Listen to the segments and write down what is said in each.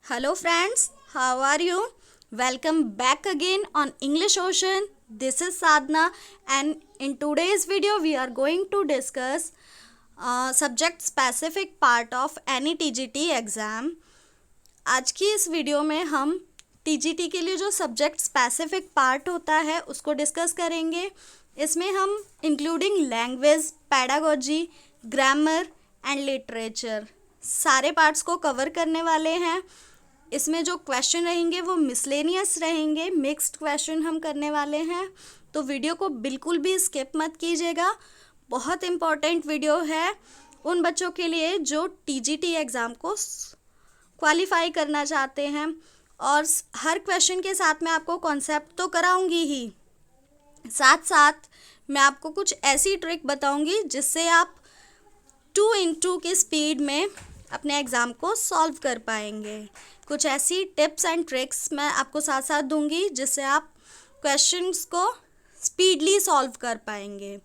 Hello friends, how are you? Welcome back again on English Ocean. This is Sadhna and in today's video we are going to discuss subject specific part of any TGT exam. आज की इस video में हम TGT के लिए जो subject specific part होता है उसको डिस्कस करेंगे. इसमें हम including language, pedagogy, grammar and literature सारे पार्ट्स को कवर करने वाले हैं. इसमें जो क्वेश्चन रहेंगे वो मिसलेनियस रहेंगे, मिक्स्ड क्वेश्चन हम करने वाले हैं. तो वीडियो को बिल्कुल भी स्किप मत कीजिएगा. बहुत इम्पॉर्टेंट वीडियो है उन बच्चों के लिए जो TGT एग्ज़ाम को क्वालिफाई करना चाहते हैं. और हर क्वेश्चन के साथ मैं आपको कॉन्सेप्ट तो कराऊंगी ही, साथ साथ मैं आपको कुछ ऐसी ट्रिक बताऊंगी जिससे आप 2x2 की स्पीड में अपने एग्ज़ाम को सॉल्व कर पाएंगे. कुछ ऐसी टिप्स एंड ट्रिक्स मैं आपको साथ साथ दूंगी जिससे आप क्वेश्चंस को स्पीडली सॉल्व कर पाएंगे.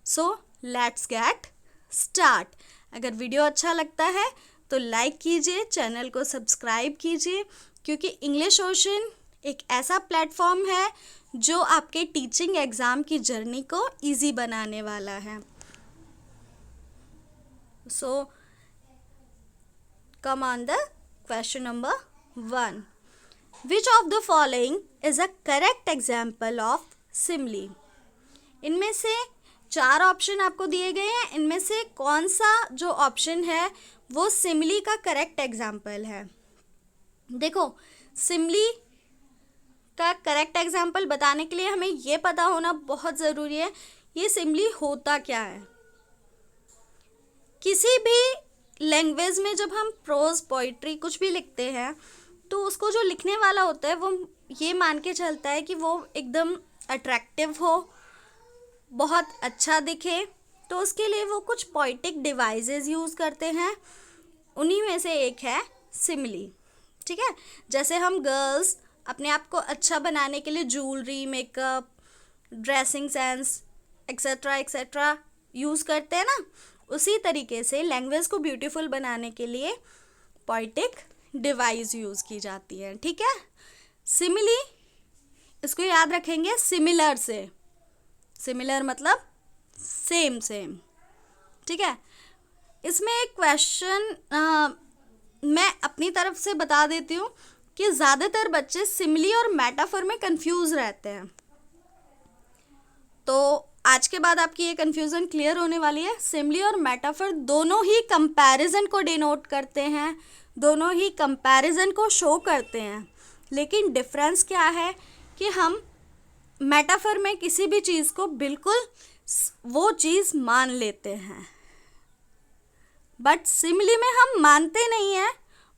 So let's get start. अगर वीडियो अच्छा लगता है तो लाइक कीजिए, चैनल को सब्सक्राइब कीजिए, क्योंकि इंग्लिश ओशन एक ऐसा प्लेटफॉर्म है जो आपके टीचिंग एग्ज़ाम की जर्नी को इजी बनाने वाला है. सो come on the question number 1. Which of the following is a correct example of simile? इनमें से 4 ऑप्शन आपको दिए गए हैं. इनमें से कौन सा जो ऑप्शन है वो सिमिली का करेक्ट एग्जाम्पल है? देखो, सिमिली का करेक्ट एग्जाम्पल बताने के लिए हमें ये पता होना बहुत ज़रूरी है ये सिमिली होता क्या है. किसी भी लैंग्वेज में जब हम प्रोज, पोइट्री कुछ भी लिखते हैं तो उसको जो लिखने वाला होता है वो ये मान के चलता है कि वो एकदम अट्रैक्टिव हो, बहुत अच्छा दिखे. तो उसके लिए वो कुछ पोइटिक डिवाइसेस यूज़ करते हैं. उन्हीं में से एक है सिमिली. ठीक है, जैसे हम गर्ल्स अपने आप को अच्छा बनाने के लिए jewellery, makeup, dressing sense etcetera etcetera use करते हैं ना, उसी तरीके से लैंग्वेज को ब्यूटीफुल बनाने के लिए पोइटिक डिवाइस यूज़ की जाती है. ठीक है, सिमिली इसको याद रखेंगे सिमिलर से. सिमिलर मतलब सेम सेम. ठीक है, इसमें एक क्वेश्चन मैं अपनी तरफ से बता देती हूँ कि ज़्यादातर बच्चे सिमिली और मेटाफर में कंफ्यूज रहते हैं. तो आज के बाद आपकी ये कन्फ्यूज़न क्लियर होने वाली है. सिमिली और मेटाफर दोनों ही कंपैरिजन को डिनोट करते हैं, दोनों ही कंपैरिजन को शो करते हैं. लेकिन डिफरेंस क्या है कि हम मेटाफर में किसी भी चीज़ को बिल्कुल वो चीज़ मान लेते हैं, बट सिमिली में हम मानते नहीं हैं,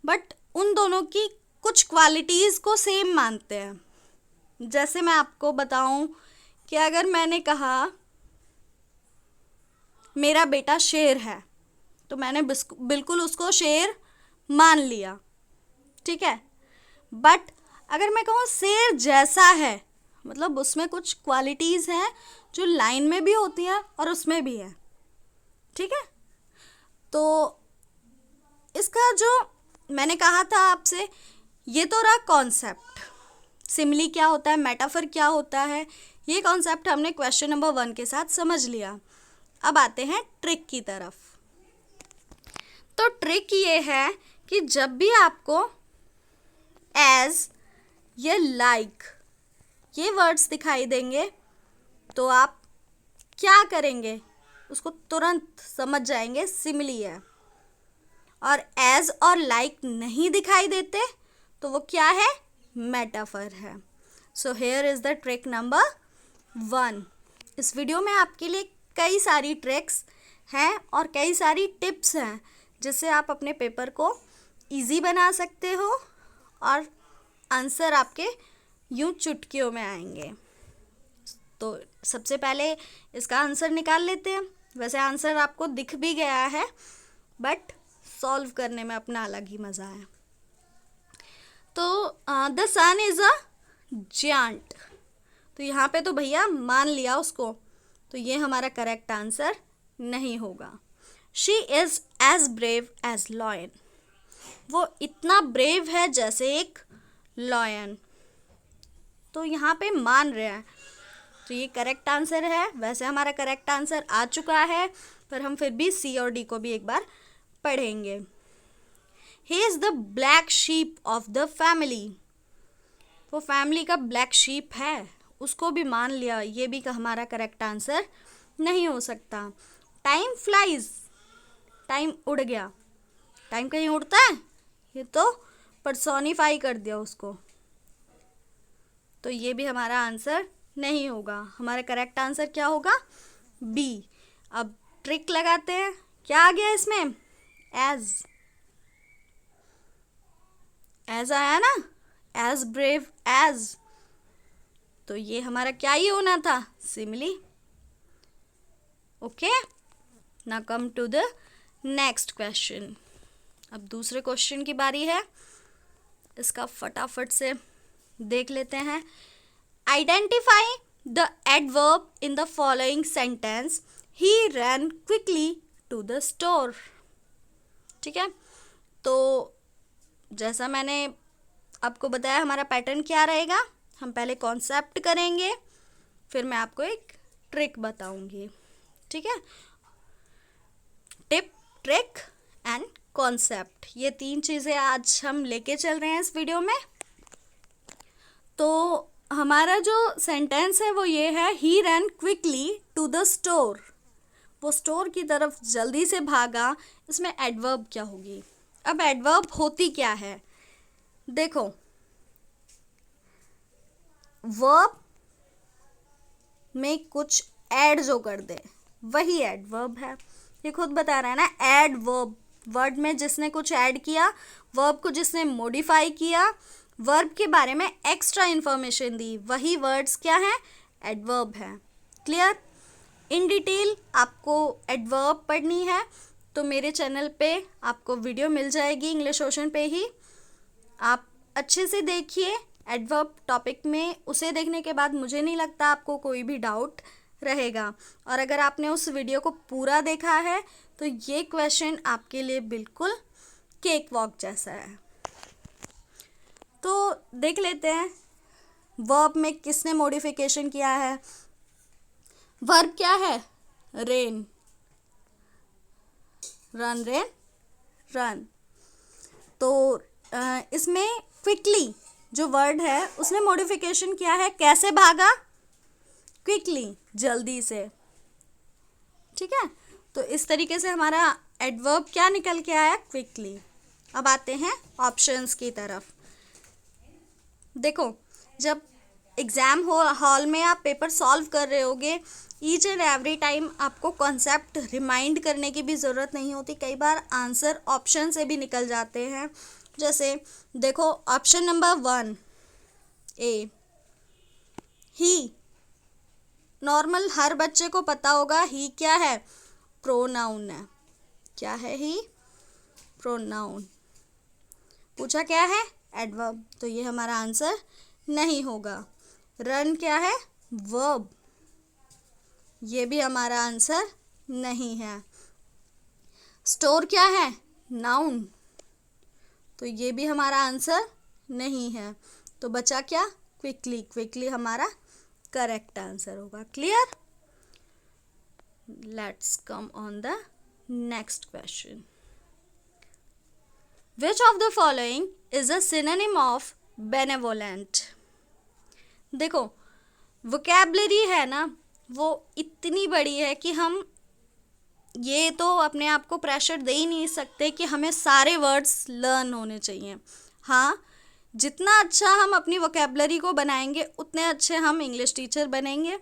बट उन दोनों की कुछ क्वालिटीज़ को सेम मानते हैं. जैसे मैं आपको बताऊं कि अगर मैंने कहा मेरा बेटा शेर है तो मैंने बिल्कुल उसको शेर मान लिया. ठीक है, बट अगर मैं कहूँ शेर जैसा है, मतलब उसमें कुछ क्वालिटीज़ हैं जो लाइन में भी होती हैं और उसमें भी है. ठीक है, तो इसका जो मैंने कहा था आपसे, ये तो रहा कॉन्सेप्ट. सिमिली क्या होता है, मेटाफर क्या होता है, ये कॉन्सेप्ट हमने क्वेश्चन नंबर 1 के साथ समझ लिया. अब आते हैं ट्रिक की तरफ. तो ट्रिक ये है कि जब भी आपको एज या लाइक ये वर्ड्स दिखाई देंगे तो आप क्या करेंगे, उसको तुरंत समझ जाएंगे सिमिली है. और एज और लाइक नहीं दिखाई देते तो वो क्या है, मेटाफर है. So here is the trick number 1. इस वीडियो में आपके लिए कई सारी ट्रिक्स हैं और कई सारी टिप्स हैं जिससे आप अपने पेपर को इजी बना सकते हो और आंसर आपके यूं चुटकियों में आएंगे. तो सबसे पहले इसका आंसर निकाल लेते हैं. वैसे आंसर आपको दिख भी गया है, बट सॉल्व करने में अपना अलग ही मज़ा है. तो the sun is a giant. तो यहाँ पे तो भैया मान लिया उसको, तो ये हमारा करेक्ट आंसर नहीं होगा. She is as brave as lion. वो इतना ब्रेव है जैसे एक लॉयन। तो यहाँ पे मान रहे हैं, तो ये करेक्ट आंसर है। वैसे हमारा करेक्ट आंसर आ चुका है, पर हम फिर भी सी और डी को भी एक बार पढ़ेंगे। He is the black sheep of the family. वो फैमिली का ब्लैक शीप है, उसको भी मान लिया, ये भी हमारा करेक्ट आंसर नहीं हो सकता। टाइम फ्लाइज, टाइम उड़ गया। टाइम कहीं उड़ता है? ये तो पर्सोनिफाई कर दिया उसको, तो ये भी हमारा आंसर नहीं होगा। हमारा करेक्ट आंसर क्या होगा? बी। अब ट्रिक लगाते हैं, क्या आ गया इसमें? एज आया ना, एज ब्रेव एज, तो ये हमारा क्या ही होना था? Simile. Okay, now come to the next question. अब दूसरे क्वेश्चन की बारी है, इसका फटाफट से देख लेते हैं। Identify the adverb in the following sentence, he ran quickly to the store. ठीक है, तो जैसा मैंने आपको बताया, हमारा पैटर्न क्या रहेगा, हम पहले कॉन्सेप्ट करेंगे, फिर मैं आपको एक ट्रिक बताऊंगी। ठीक है, टिप, ट्रिक एंड कॉन्सेप्ट, ये 3 चीज़ें आज हम लेके चल रहे हैं इस वीडियो में। तो हमारा जो सेंटेंस है वो ये है, ही ran quickly to the store. वो स्टोर की तरफ जल्दी से भागा, इसमें एडवर्ब क्या होगी? अब एडवर्ब होती क्या है? देखो, वर्ब में कुछ ऐड जो कर दे वही एडवर्ब है। ये खुद बता रहा है ना, ऐड वर्ब, वर्ड में जिसने कुछ ऐड किया, वर्ब को जिसने मॉडिफाई किया, वर्ब के बारे में एक्स्ट्रा इन्फॉर्मेशन दी, वही वर्ड्स क्या हैं? एडवर्ब है। क्लियर? इन डिटेल आपको एडवर्ब पढ़नी है तो मेरे चैनल पे आपको वीडियो मिल जाएगी, इंग्लिश ओशन पे ही। आप अच्छे से देखिए एडवर्ब टॉपिक में, उसे देखने के बाद मुझे नहीं लगता आपको कोई भी डाउट रहेगा। और अगर आपने उस वीडियो को पूरा देखा है तो ये क्वेश्चन आपके लिए बिल्कुल केक वॉक जैसा है। तो देख लेते हैं वर्ब में किसने मॉडिफिकेशन किया है। वर्ब क्या है? Rain, run rain run. तो इसमें क्विकली जो वर्ड है उसने मॉडिफिकेशन किया है, कैसे भागा? क्विकली, जल्दी से। ठीक है, तो इस तरीके से हमारा एडवर्ब क्या निकल के आया? क्विकली। अब आते हैं ऑप्शंस की तरफ। देखो, जब एग्ज़ाम हॉल में आप पेपर सॉल्व कर रहे होगे, ईच एंड एवरी टाइम आपको कॉन्सेप्ट रिमाइंड करने की भी ज़रूरत नहीं होती, कई बार आंसर ऑप्शन से भी निकल जाते हैं। जैसे देखो, ऑप्शन नंबर 1 ए, ही। नॉर्मल हर बच्चे को पता होगा ही क्या है? प्रोनाउन है। क्या है ही? प्रोनाउन। पूछा क्या है? एडवर्ब, तो ये हमारा आंसर नहीं होगा। रन क्या है? वर्ब, ये भी हमारा आंसर नहीं है। स्टोर क्या है? नाउन, तो ये भी हमारा आंसर नहीं है। तो बचा क्या? क्विकली। क्विकली हमारा करेक्ट आंसर होगा। Clear? Let's come on the next question. Which of the following is a synonym of benevolent? देखो, वोकैबलरी है ना, वो इतनी बड़ी है कि हम ये तो अपने आप को प्रेशर दे ही नहीं सकते कि हमें सारे वर्ड्स लर्न होने चाहिए। हाँ, जितना अच्छा हम अपनी वोकैबलरी को बनाएंगे उतने अच्छे हम इंग्लिश टीचर बनेंगे।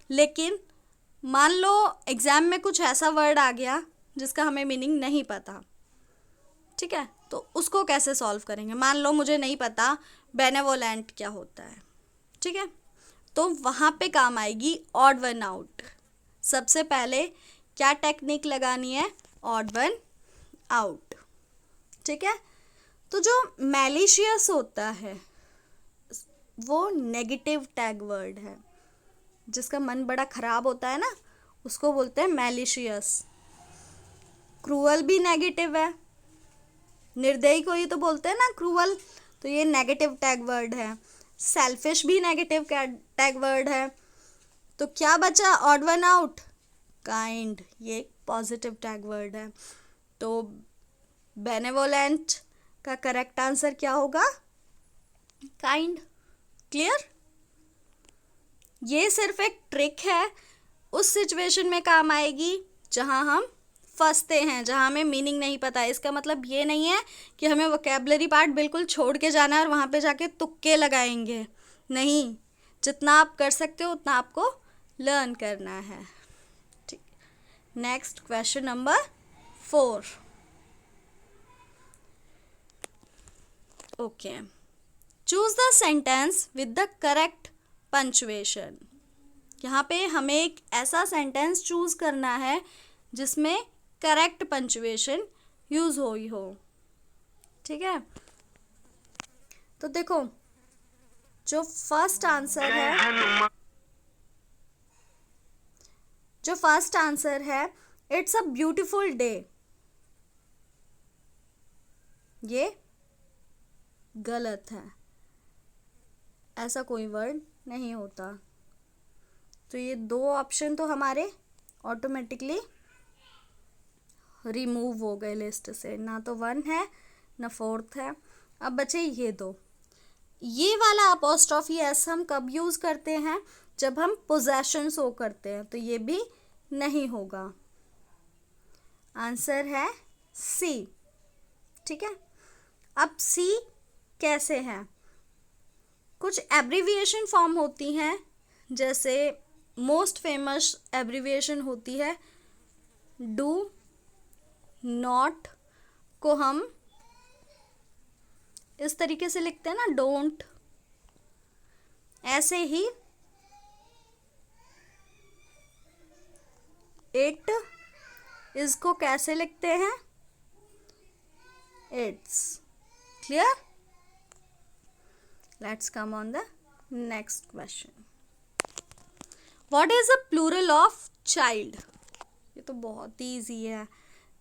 लेकिन मान लो एग्ज़ाम में कुछ ऐसा वर्ड आ गया जिसका हमें मीनिंग नहीं पता, ठीक है, तो उसको कैसे सॉल्व करेंगे? मान लो मुझे नहीं पता बेनेवोलेंट क्या होता है, ठीक है, तो वहाँ पे काम आएगी ऑड वन आउट। सबसे पहले क्या टेक्निक लगानी है? Odd one out. ठीक है, तो जो मैलिशियस होता है वो नेगेटिव टैग वर्ड है। जिसका मन बड़ा ख़राब होता है ना, उसको बोलते हैं मैलिशियस। क्रूअल भी नेगेटिव है, निर्दयी को ही तो बोलते हैं ना क्रूअल, तो ये नेगेटिव टैग वर्ड है। सेल्फिश भी नेगेटिव टैग वर्ड है। तो क्या बचा ऑड वन आउट? काइंड, ये पॉजिटिव टैग वर्ड है। तो बेनेवोलेंट का करेक्ट आंसर क्या होगा? काइंड। क्लियर? ये सिर्फ एक ट्रिक है, उस सिचुएशन में काम आएगी जहां हम फंसते हैं, जहां हमें मीनिंग नहीं पता है। इसका मतलब ये नहीं है कि हमें वोकैबुलरी पार्ट बिल्कुल छोड़ के जाना है और वहां पे जाके तुक्के लगाएंगे। नहीं, जितना आप कर सकते हो उतना आपको लर्न करना है। ठीक। Next question number 4। Okay, choose the sentence with the correct punctuation. यहाँ पे हमें एक ऐसा सेंटेंस चूज करना है जिसमें करेक्ट पंचुएशन यूज हुई हो। ठीक है, तो देखो जो फर्स्ट आंसर है इट्स अ ब्यूटीफुल डे, ये गलत है, ऐसा कोई वर्ड नहीं होता। तो ये 2 ऑप्शन तो हमारे ऑटोमेटिकली रिमूव हो गए लिस्ट से, ना तो 1 है ना 4th है। अब बचे ये 2। ये वाला अपोस्ट्रोफी एस हम कब यूज़ करते हैं? जब हम पोजेशन शो करते हैं, तो ये भी नहीं होगा। आंसर है सी। ठीक है, अब सी कैसे है? कुछ एब्रीविएशन फॉर्म होती हैं, जैसे मोस्ट फेमस एब्रीविएशन होती है डू नॉट, को हम इस तरीके से लिखते हैं ना, डोंट। ऐसे ही इट, इसको कैसे लिखते हैं? Its. Clear? Let's come on the next question. What is the plural of child? ये तो बहुत ही ईजी है।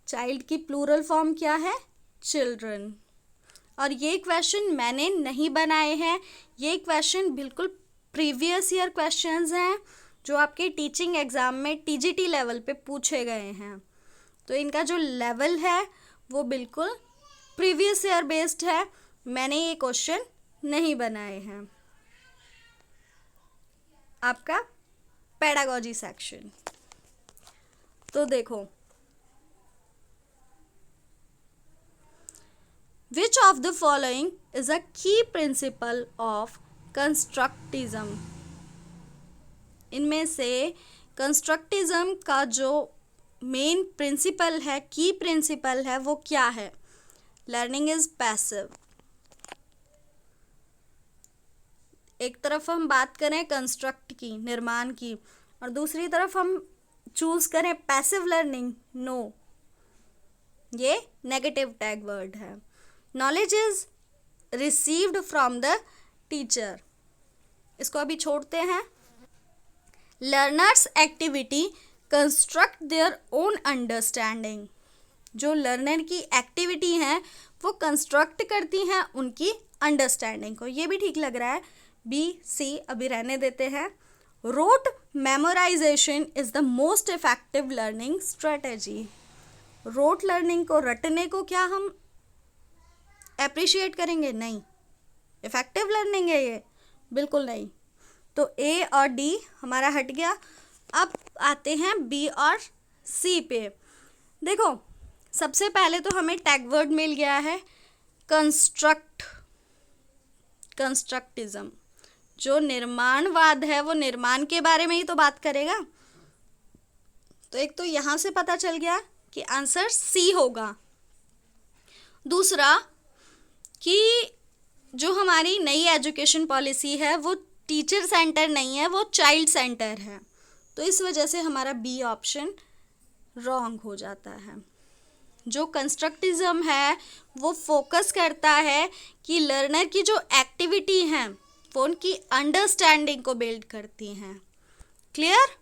चाइल्ड की प्लूरल फॉर्म क्या है? चिल्ड्रन। और ये क्वेश्चन मैंने नहीं बनाए हैं, ये क्वेश्चन बिल्कुल प्रीवियस ईयर क्वेश्चंस हैं जो आपके टीचिंग एग्ज़ाम में टीजीटी लेवल पे पूछे गए हैं। तो इनका जो लेवल है वो बिल्कुल प्रीवियस ईयर बेस्ड है, मैंने ये क्वेश्चन नहीं बनाए हैं। आपका पेडागोजी सेक्शन, तो देखो, Which of the following is a key principle of constructivism? इनमें से कंस्ट्रक्टिज्म का जो मेन प्रिंसिपल है, की प्रिंसिपल है, वो क्या है? Learning is passive. एक तरफ हम बात करें कंस्ट्रक्ट की, निर्माण की, और दूसरी तरफ हम चूज करें पैसिव लर्निंग, नो, ये नेगेटिव टैग वर्ड है। Knowledge is received from the teacher, इसको अभी छोड़ते हैं। Learners activity construct their own understanding, जो लर्नर की एक्टिविटी हैं वो कंस्ट्रक्ट करती हैं उनकी अंडरस्टैंडिंग को। ये भी ठीक लग रहा है, बी सी अभी रहने देते हैं। Rote memorisation is the most effective learning strategy. Rote learning को, रटने को क्या हम अप्रिशिएट करेंगे? नहीं। इफेक्टिव लर्निंग है ये? बिल्कुल नहीं। तो ए और डी हमारा हट गया। अब आते हैं बी और सी पे। देखो, सबसे पहले तो हमें टैग वर्ड मिल गया है कंस्ट्रक्ट, कंस्ट्रक्टिज्म। जो निर्माणवाद है वो निर्माण के बारे में ही तो बात करेगा। तो एक तो यहाँ से पता चल गया कि आंसर सी होगा। दूसरा कि जो हमारी नई एजुकेशन पॉलिसी है वो टीचर सेंटर नहीं है, वो चाइल्ड सेंटर है। तो इस वजह से हमारा बी ऑप्शन रॉन्ग हो जाता है। जो कंस्ट्रक्टिज्म है वो फोकस करता है कि लर्नर की जो एक्टिविटी हैं वो उनकी अंडरस्टैंडिंग को बिल्ड करती हैं। Clear?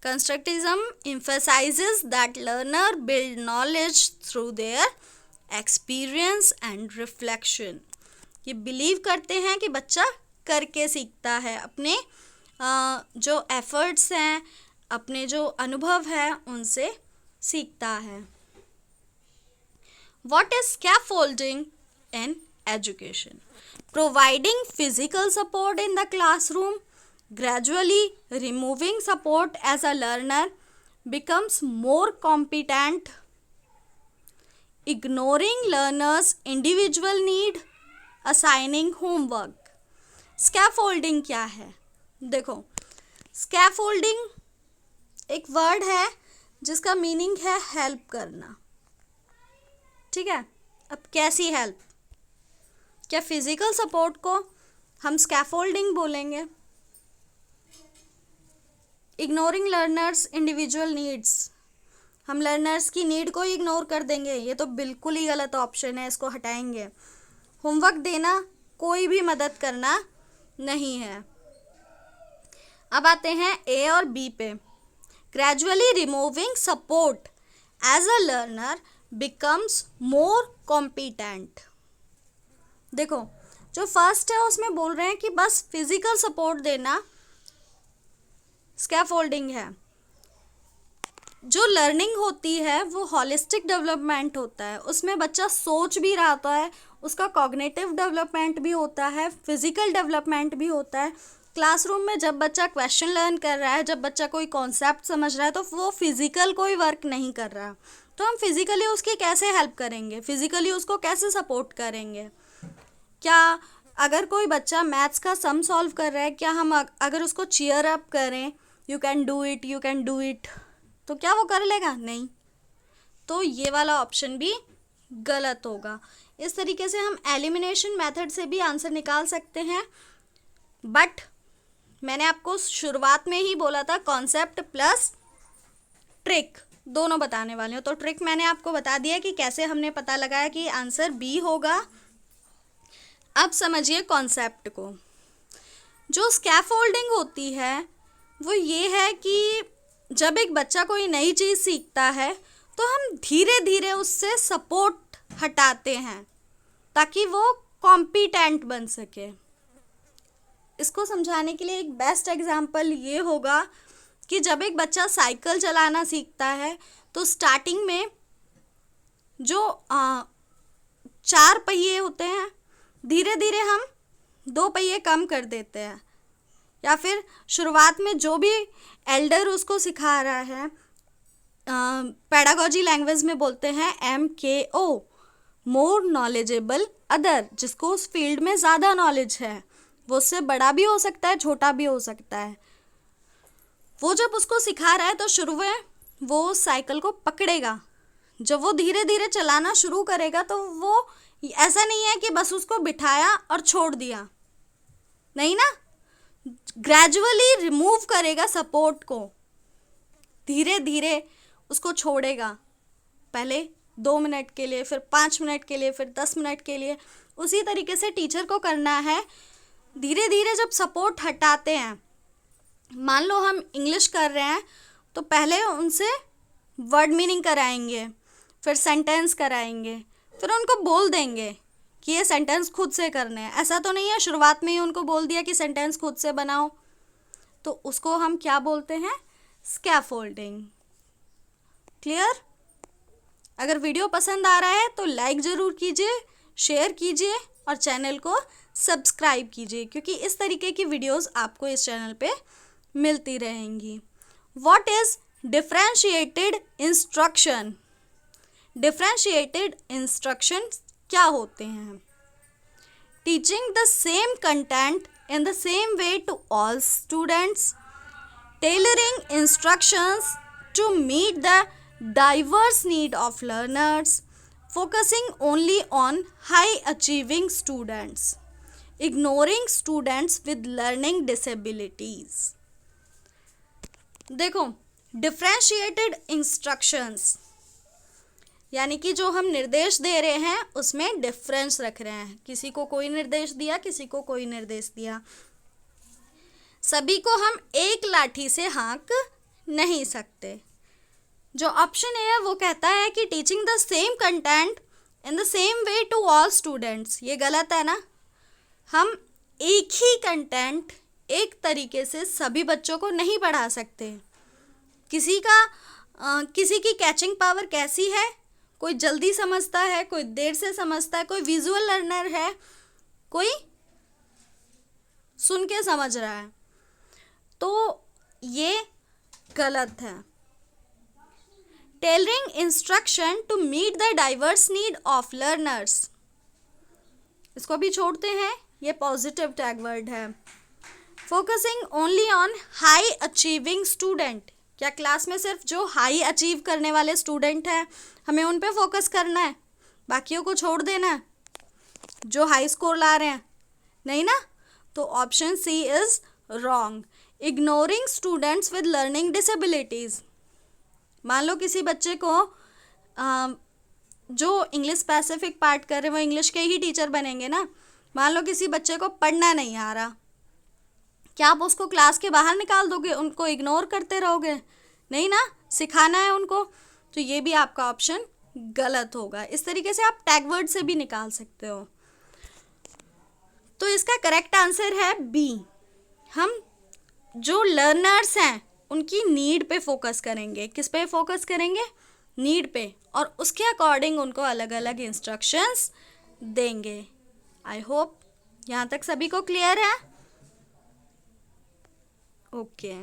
Constructivism emphasizes that learner build knowledge through their experience and reflection. ये बिलीव करते हैं कि बच्चा करके सीखता है, अपने जो एफर्ट्स हैं, अपने जो अनुभव है उनसे सीखता है. What is scaffolding in education? Providing physical support in the classroom, gradually removing support as a learner becomes more competent, ignoring learners' individual need, assigning homework. Scaffolding क्या है? देखो, scaffolding एक वर्ड है जिसका मीनिंग है हेल्प करना. ठीक है, अब कैसी हेल्प? क्या फिजिकल सपोर्ट को हम स्कैफोल्डिंग बोलेंगे? इग्नोरिंग लर्नर्स इंडिविजुअल नीड्स, हम लर्नर्स की नीड को इग्नोर कर देंगे? ये तो बिल्कुल ही गलत ऑप्शन है, इसको हटाएंगे. होमवर्क देना कोई भी मदद करना नहीं है. अब आते हैं ए और बी पे. Gradually removing support as a learner becomes more competent. देखो, जो फर्स्ट है उसमें बोल रहे हैं कि बस फिजिकल सपोर्ट देना स्कैफोल्डिंग है. जो लर्निंग होती है वो हॉलिस्टिक डेवलपमेंट होता है, उसमें बच्चा सोच भी रहा होता है, उसका कॉग्निटिव डेवलपमेंट भी होता है, फिजिकल डेवलपमेंट भी होता है. क्लासरूम में जब बच्चा क्वेश्चन लर्न कर रहा है, जब बच्चा कोई कॉन्सेप्ट समझ रहा है, तो वो फिजिकल कोई वर्क नहीं कर रहा. तो हम फिजिकली उसकी कैसे हेल्प करेंगे, फिजिकली उसको कैसे सपोर्ट करेंगे? क्या अगर कोई बच्चा मैथ्स का सम सॉल्व कर रहा है, क्या हम अगर उसको चीयर अप करें, you can do it, you can do it, तो क्या वो कर लेगा? नहीं. तो ये वाला ऑप्शन भी गलत होगा. इस तरीके से हम एलिमिनेशन मेथड से भी आंसर निकाल सकते हैं, बट मैंने आपको शुरुआत में ही बोला था कॉन्सेप्ट प्लस ट्रिक दोनों बताने वाले हो. तो ट्रिक मैंने आपको बता दिया कि कैसे हमने पता लगाया कि आंसर बी होगा. अब समझिए कॉन्सेप्ट को. जो स्कैफोल्डिंग होती है वो ये है कि जब एक बच्चा कोई नई चीज़ सीखता है तो हम धीरे धीरे उससे सपोर्ट हटाते हैं ताकि वो कॉम्पिटेंट बन सके. इसको समझाने के लिए एक बेस्ट एग्जांपल ये होगा कि जब एक बच्चा साइकिल चलाना सीखता है तो स्टार्टिंग में जो 4 पहिए होते हैं, धीरे धीरे हम 2 पहिए कम कर देते हैं, या फिर शुरुआत में जो भी एल्डर उसको सिखा रहा है, पेडागोजी लैंग्वेज में बोलते हैं MKO, मोर नॉलेजेबल अदर, जिसको उस फील्ड में ज़्यादा नॉलेज है. वो उससे बड़ा भी हो सकता है, छोटा भी हो सकता है. वो जब उसको सिखा रहा है तो शुरू में वो साइकिल को पकड़ेगा. जब वो धीरे धीरे चलाना शुरू करेगा तो वो ऐसा नहीं है कि बस उसको बिठाया और छोड़ दिया, नहीं ना. ग्रेजुअली रिमूव करेगा सपोर्ट को, धीरे धीरे उसको छोड़ेगा. पहले 2 मिनट के लिए, फिर 5 मिनट के लिए, फिर 10 मिनट के लिए. उसी तरीके से टीचर को करना है. धीरे धीरे जब सपोर्ट हटाते हैं, मान लो हम इंग्लिश कर रहे हैं तो पहले उनसे वर्ड मीनिंग कराएंगे, फिर सेंटेंस कराएंगे, फिर उनको बोल देंगे कि ये सेंटेंस खुद से करने हैं. ऐसा तो नहीं है शुरुआत में ही उनको बोल दिया कि सेंटेंस खुद से बनाओ. तो उसको हम क्या बोलते हैं? स्कैफोल्डिंग. क्लियर? अगर वीडियो पसंद आ रहा है तो लाइक ज़रूर कीजिए, शेयर कीजिए और चैनल को सब्सक्राइब कीजिए, क्योंकि इस तरीके की वीडियोस आपको इस चैनल पे मिलती रहेंगी. What is differentiated instruction? Differentiated instruction क्या होते हैं? Teaching the same content in the same way to all students, tailoring instructions to meet the diverse need of learners, focusing only on high achieving students, ignoring students with learning disabilities. देखो, differentiated instructions यानी कि जो हम निर्देश दे रहे हैं उसमें difference रख रहे हैं. किसी को कोई निर्देश दिया, किसी को कोई निर्देश दिया, सभी को हम एक लाठी से हाँक नहीं सकते। जो ऑप्शन ए है वो कहता है कि teaching the same content in the same way to all students. ये गलत है ना। हम एक ही कंटेंट एक तरीके से सभी बच्चों को नहीं पढ़ा सकते। किसी की कैचिंग पावर कैसी है, कोई जल्दी समझता है, कोई देर से समझता है, कोई विजुअल लर्नर है, कोई सुन के समझ रहा है। तो ये गलत है। Tailoring instruction to meet the diverse need of learners, इसको भी छोड़ते हैं, ये पॉजिटिव टैग वर्ड है। Focusing only on high achieving student, क्या क्लास में सिर्फ जो हाई अचीव करने वाले स्टूडेंट हैं हमें उन पे फोकस करना है, बाकियों को छोड़ देना है जो हाई स्कोर ला रहे हैं? नहीं ना। तो option C is wrong. Ignoring students with learning disabilities, मान लो किसी बच्चे को जो इंग्लिश स्पेसिफिक पार्ट कर रहे हैं वो इंग्लिश के ही टीचर बनेंगे ना। मान लो किसी बच्चे को पढ़ना नहीं आ रहा, क्या आप उसको क्लास के बाहर निकाल दोगे, उनको इग्नोर करते रहोगे? नहीं ना, सिखाना है उनको। तो ये भी आपका ऑप्शन गलत होगा। इस तरीके से आप टैग वर्ड से भी निकाल सकते हो। तो इसका करेक्ट आंसर है बी। हम जो लर्नर्स हैं उनकी नीड पे फोकस करेंगे। किस पे फोकस करेंगे? नीड पे, और उसके अकॉर्डिंग उनको अलग अलग इंस्ट्रक्शंस देंगे। आई होप यहाँ तक सभी को क्लियर है। Okay.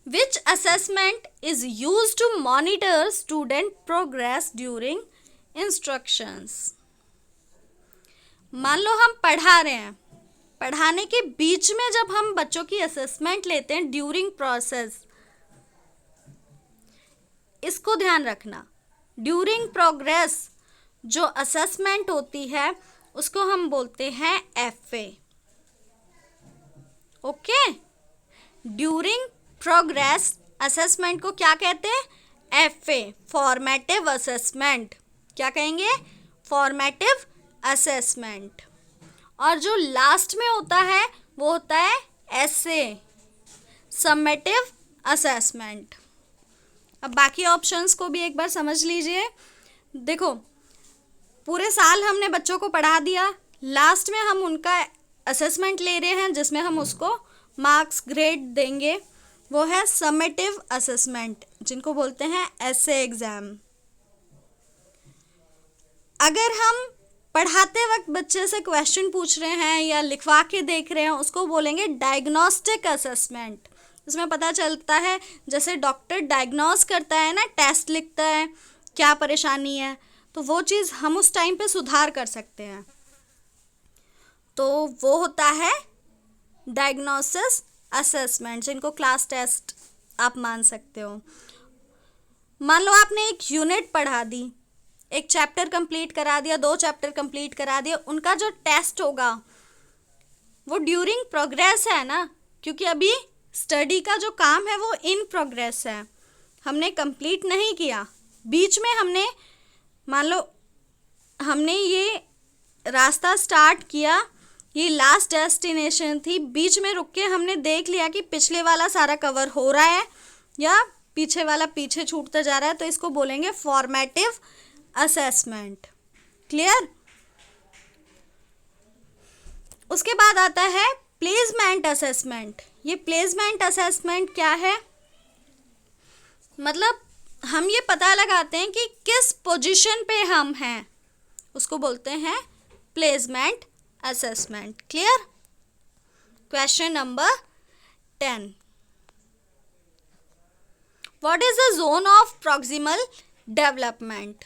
Which assessment is use to monitor student progress during instructions? मान लो हम पढ़ा रहे हैं, पढ़ाने के बीच में जब हम बच्चों की असेसमेंट लेते हैं ड्यूरिंग प्रोसेस, इसको ध्यान रखना। ड्यूरिंग प्रोग्रेस जो असेसमेंट होती है उसको हम बोलते हैं FA. Okay, during progress assessment को क्या कहते हैं? FA, formative assessment. क्या कहेंगे? Formative assessment. और जो लास्ट में होता है वो होता है एसए, समेटिव असेसमेंट। अब बाकी ऑप्शंस को भी एक बार समझ लीजिए। देखो, पूरे साल हमने बच्चों को पढ़ा दिया, लास्ट में हम उनका असेसमेंट ले रहे हैं जिसमें हम उसको मार्क्स ग्रेड देंगे, वो है समेटिव असेसमेंट, जिनको बोलते हैं एसए एग्ज़ाम। अगर हम पढ़ाते वक्त बच्चे से क्वेश्चन पूछ रहे हैं या लिखवा के देख रहे हैं, उसको बोलेंगे डायग्नोस्टिक असेसमेंट। इसमें पता चलता है, जैसे डॉक्टर डायग्नोस करता है ना, टेस्ट लिखता है क्या परेशानी है, तो वो चीज़ हम उस टाइम पे सुधार कर सकते हैं। तो वो होता है डायग्नोसिस असेसमेंट, जिनको क्लास टेस्ट आप मान सकते हो। मान लो आपने एक यूनिट पढ़ा दी, एक चैप्टर कंप्लीट करा दिया, 2 चैप्टर कंप्लीट करा दिया, उनका जो टेस्ट होगा वो ड्यूरिंग प्रोग्रेस है ना, क्योंकि अभी स्टडी का जो काम है वो इन प्रोग्रेस है, हमने कंप्लीट नहीं किया। बीच में हमने, मान लो हमने ये रास्ता स्टार्ट किया, ये लास्ट डेस्टिनेशन थी, बीच में रुक के हमने देख लिया कि पिछले वाला सारा कवर हो रहा है या पीछे वाला पीछे छूटता जा रहा है, तो इसको बोलेंगे फॉर्मेटिव असेसमेंट। क्लियर? उसके बाद आता है प्लेसमेंट असेसमेंट। ये प्लेसमेंट असेसमेंट क्या है? मतलब हम ये पता लगाते हैं कि किस पोजीशन पे हम हैं, उसको बोलते हैं placement assessment. Clear? Question number 10, what is the zone of proximal development?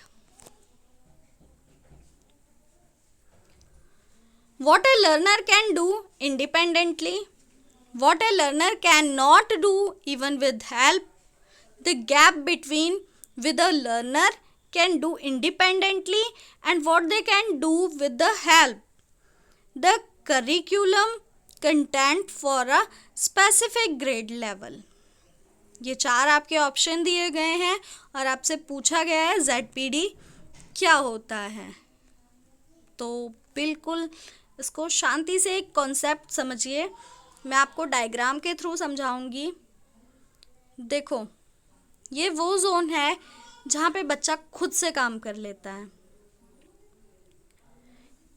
What a learner can do independently, what a learner cannot do even with help, the gap between with a learner can do independently and what they can do with the help, the curriculum content for a specific grade level। ये 4 आपके option दिए गए हैं और आपसे पूछा गया है ZPD क्या होता है। तो बिल्कुल इसको शांति से एक कॉन्सेप्ट समझिए, मैं आपको डायग्राम के थ्रू समझाऊंगी। देखो, ये वो जोन है जहाँ पे बच्चा खुद से काम कर लेता है,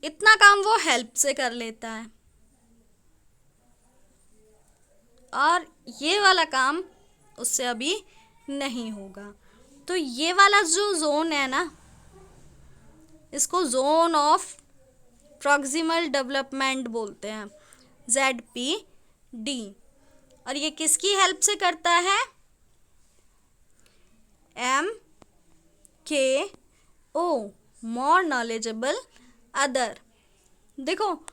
इतना काम वो हेल्प से कर लेता है, और ये वाला काम उससे अभी नहीं होगा। तो ये वाला जो जोन है ना, इसको जोन ऑफ प्रॉक्सिमल डेवलपमेंट बोलते हैं, ZPD। और ये किसकी हेल्प से करता है? MKO, more knowledgeable other. देखो,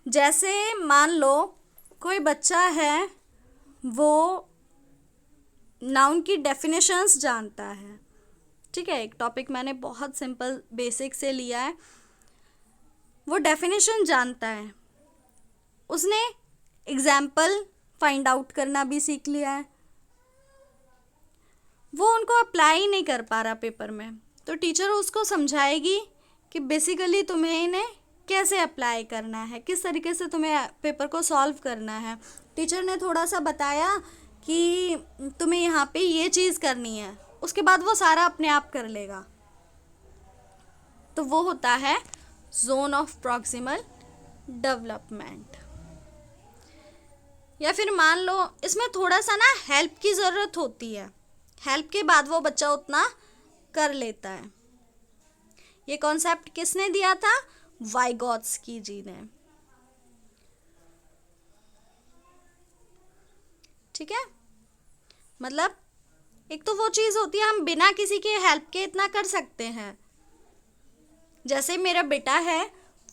जैसे मान लो कोई बच्चा है, वो नाउन की डेफिनेशंस जानता है, ठीक है, एक टॉपिक मैंने बहुत सिंपल बेसिक से लिया है, वो डेफिनेशन जानता है, उसने एग्जाम्पल फाइंड आउट करना भी सीख लिया है, वो उनको अप्लाई नहीं कर पा रहा पेपर में, तो टीचर उसको समझाएगी कि बेसिकली तुम्हें इन्हें कैसे अप्लाई करना है, किस तरीके से तुम्हें पेपर को सॉल्व करना है। टीचर ने थोड़ा सा बताया कि तुम्हें यहाँ पे ये चीज़ करनी है, उसके बाद वो सारा अपने आप कर लेगा। तो वो होता है जोन ऑफ प्रॉक्सिमल डेवलपमेंट। या फिर मान लो इसमें थोड़ा सा ना हेल्प की ज़रूरत होती है, हेल्प के बाद वो बच्चा उतना कर लेता है। ये कॉन्सेप्ट किसने दिया था? वाइगोत्स्की जी ने, ठीक है। मतलब एक तो वो चीज़ होती है हम बिना किसी के हेल्प के इतना कर सकते हैं। जैसे मेरा बेटा है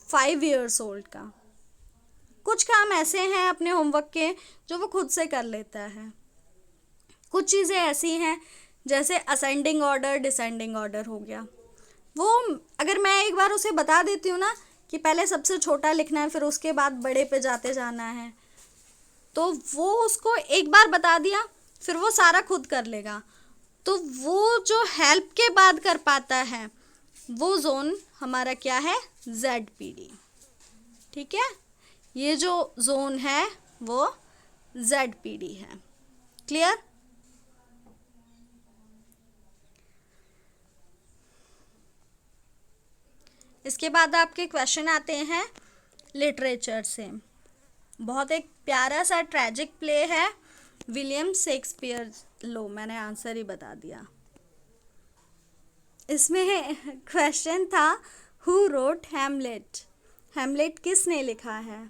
5 years old का, कुछ काम ऐसे हैं अपने होमवर्क के जो वो खुद से कर लेता है, कुछ चीज़ें ऐसी हैं जैसे असेंडिंग ऑर्डर डिसेंडिंग ऑर्डर हो गया, वो अगर मैं एक बार उसे बता देती हूँ ना कि पहले सबसे छोटा लिखना है फिर उसके बाद बड़े पे जाते जाना है, तो वो उसको एक बार बता दिया फिर वो सारा खुद कर लेगा। तो वो जो हेल्प के बाद कर पाता है वो जोन हमारा क्या है? ZPD, ठीक है। ये जो जोन है वो ZPD है। क्लियर? इसके बाद आपके क्वेश्चन आते हैं लिटरेचर से। बहुत एक प्यारा सा ट्रेजिक प्ले है विलियम शेक्सपियर लो, मैंने आंसर ही बता दिया। इसमें क्वेश्चन था हु रोट हैमलेट, हैमलेट किसने लिखा है?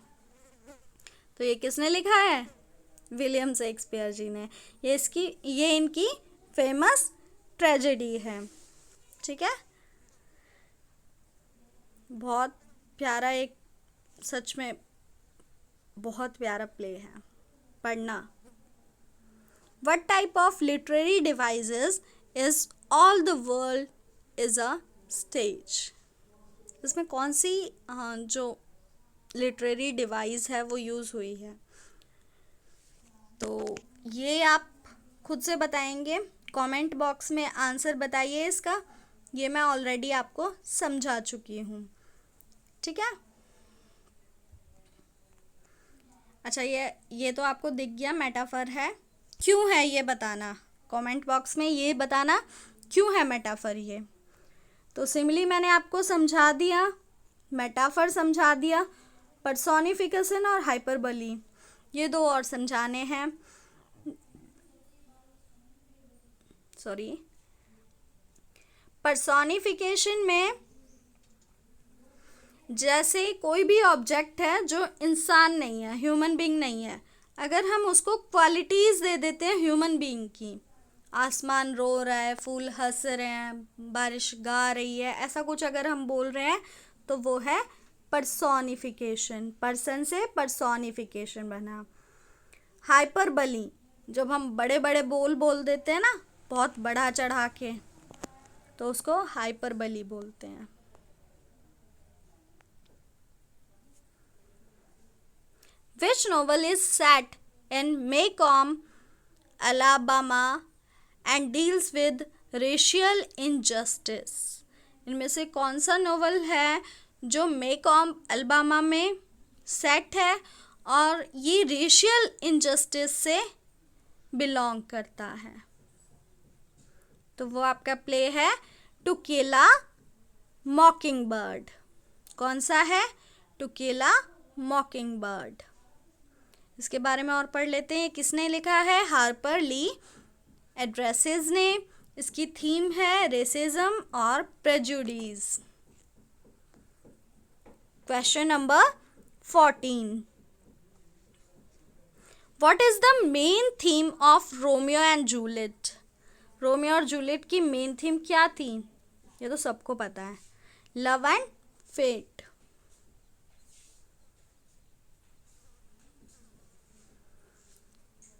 तो ये किसने लिखा है? विलियम शेक्सपियर जी ने। ये इनकी फेमस ट्रेजेडी है, ठीक है। बहुत प्यारा, एक सच में बहुत प्यारा प्ले है, पढ़ना। What type of literary devices is all the world is a stage? इसमें कौन सी जो लिटरेरी डिवाइस है वो यूज़ हुई है? तो ये आप खुद से बताएंगे, कमेंट बॉक्स में आंसर बताइए इसका। ये मैं ऑलरेडी आपको समझा चुकी हूँ, ठीक है। अच्छा, ये तो आपको दिख गया मेटाफर है। क्यों है ये बताना, कमेंट बॉक्स में ये बताना क्यों है मेटाफर ये। तो सिमिली मैंने आपको समझा दिया, मेटाफर समझा दिया, पर्सोनिफिकेशन और हाइपरबली ये दो और समझाने हैं। सॉरी, पर्सोनिफिकेशन में जैसे कोई भी ऑब्जेक्ट है जो इंसान नहीं है, ह्यूमन बीइंग नहीं है, अगर हम उसको क्वालिटीज़ दे देते हैं ह्यूमन बीइंग की, आसमान रो रहा है, फूल हंस रहे हैं, बारिश गा रही है, ऐसा कुछ अगर हम बोल रहे हैं तो वो है पर्सोनिफिकेशन, पर्सन से पर्सोनिफिकेशन बना। हाइपरबली, जब हम बड़े बड़े बोल देते हैं ना, बहुत बढ़ा चढ़ा के, तो उसको हाइपरबली बोलते हैं। Which novel is set in Macomb, Alabama and deals with racial injustice? इनमें से कौन सा नोवेल है जो मेकॉम्ब अल्बामा में सेट है और ये रेशियल इनजस्टिस से बिलोंग करता है। तो वो आपका प्ले है टू किल अ मॉकिंग बर्ड। कौन सा है? To kill a mockingbird. इसके बारे में और पढ़ लेते हैं। किसने लिखा है? हार्पर ली एड्रेसेस ने। इसकी थीम है रेसिज्म और prejudice. Question number 14। What is the main theme of Romeo and Juliet? Romeo और जूलियट की मेन थीम क्या थी? ये तो सबको पता है, love and fate.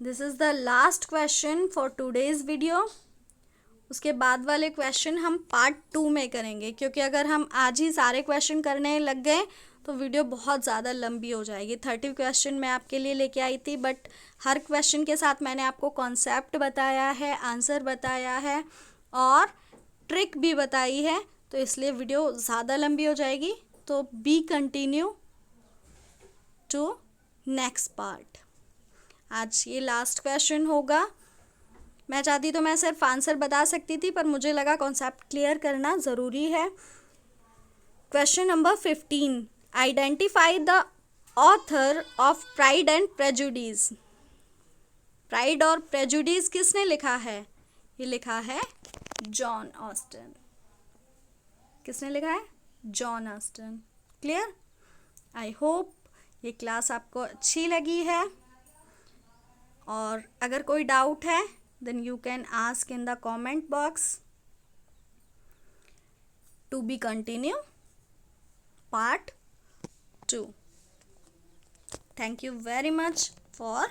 This is the last question for today's video. उसके बाद वाले क्वेश्चन हम पार्ट 2 में करेंगे, क्योंकि अगर हम आज ही सारे क्वेश्चन करने लग गए तो वीडियो बहुत ज़्यादा लंबी हो जाएगी। 30 क्वेश्चन मैं आपके लिए लेके आई थी, बट हर क्वेश्चन के साथ मैंने आपको कॉन्सेप्ट बताया है, आंसर बताया है और ट्रिक भी बताई है, तो इसलिए वीडियो ज़्यादा लंबी हो जाएगी। तो be continue to next part. आज ये लास्ट क्वेश्चन होगा। मैं चाहती तो मैं सिर्फ आंसर बता सकती थी, पर मुझे लगा कॉन्सेप्ट क्लियर करना ज़रूरी है। Question number 15। Identify the author of pride and prejudice. Pride और प्रेजुडिस किसने लिखा है? ये लिखा है जॉन ऑस्टन। किसने लिखा है? John Austen. Clear? I hope ये क्लास आपको अच्छी लगी है, और अगर कोई डाउट है then you can ask in the comment box. To be continue part 2. Thank you very much for